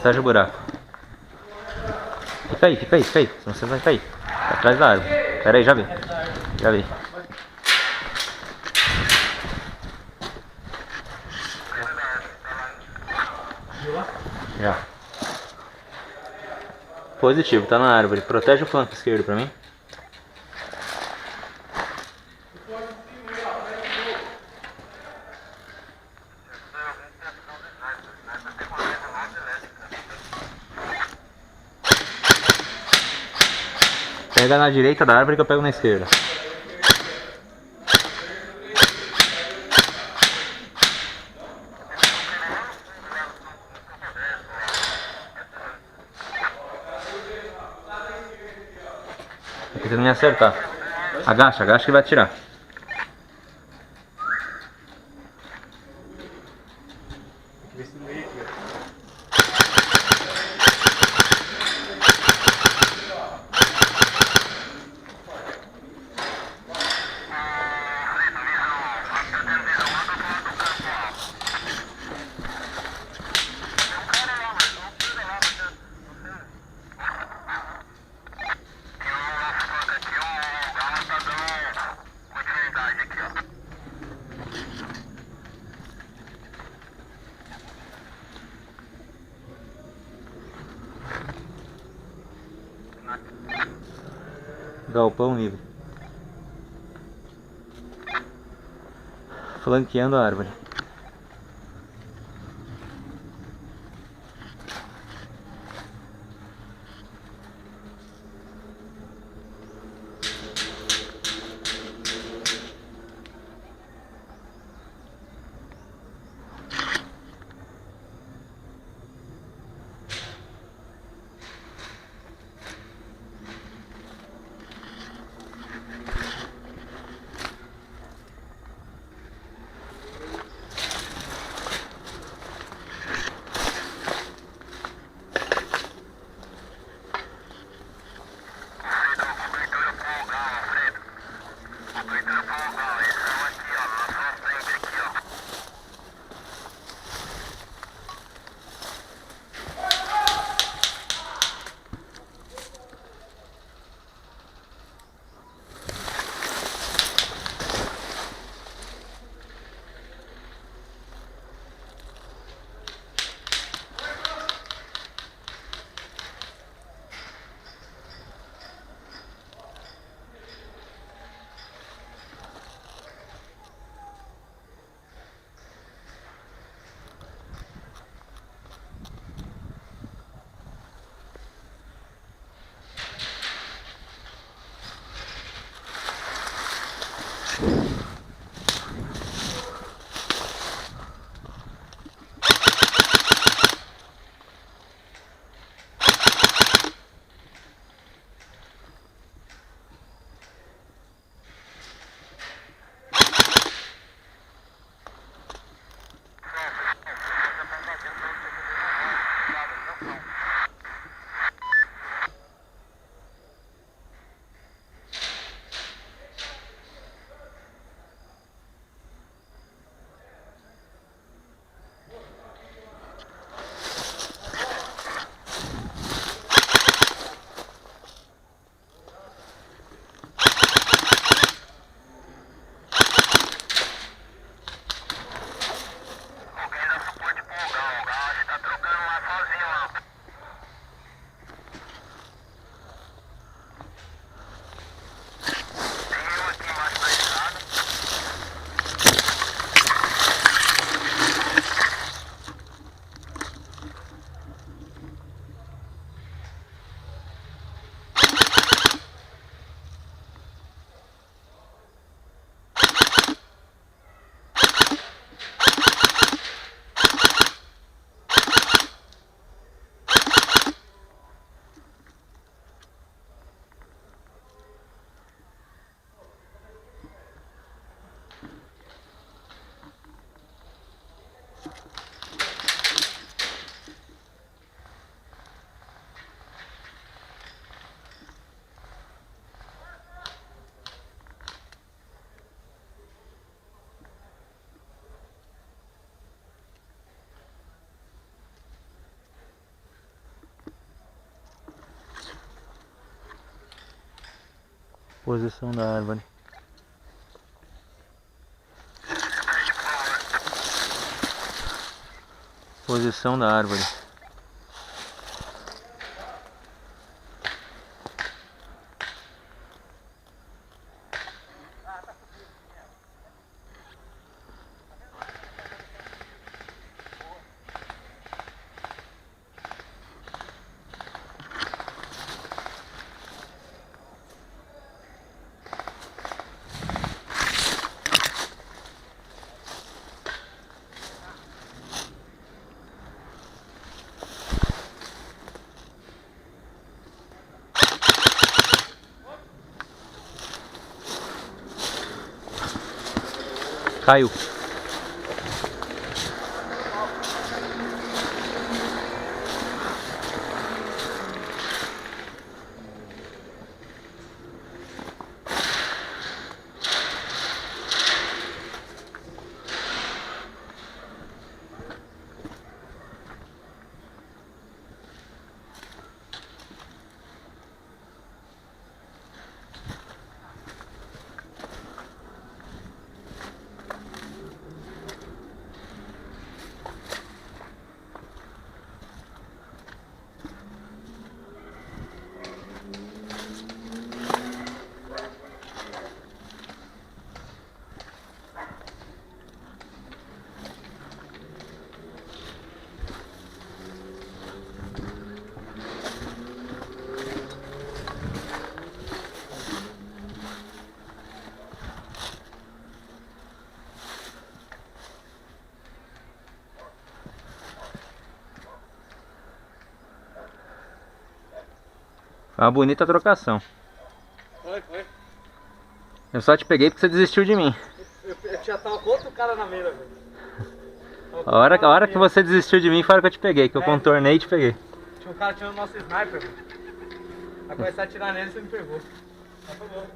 Protege o buraco. Fica aí, senão você vai cair. Tá atrás da árvore. Pera aí, já vi. Já vi. Já. Positivo, tá na árvore. Protege o flanco esquerdo pra mim. Pega na direita da árvore que eu pego na esquerda. Tô tentando me acertar. Agacha que vai atirar. Galpão livre. Flanqueando a árvore. Posição da árvore. Posição da árvore. Caiu. Foi uma bonita trocação. Foi. Eu só te peguei porque você desistiu de mim. Eu já tava com outro cara na mira, velho. A hora que você desistiu de mim foi a hora que eu te peguei, que eu contornei e te peguei. Tinha um cara tirando nosso sniper, velho. Vai começar a atirar nele e você me pegou. Mas foi bom.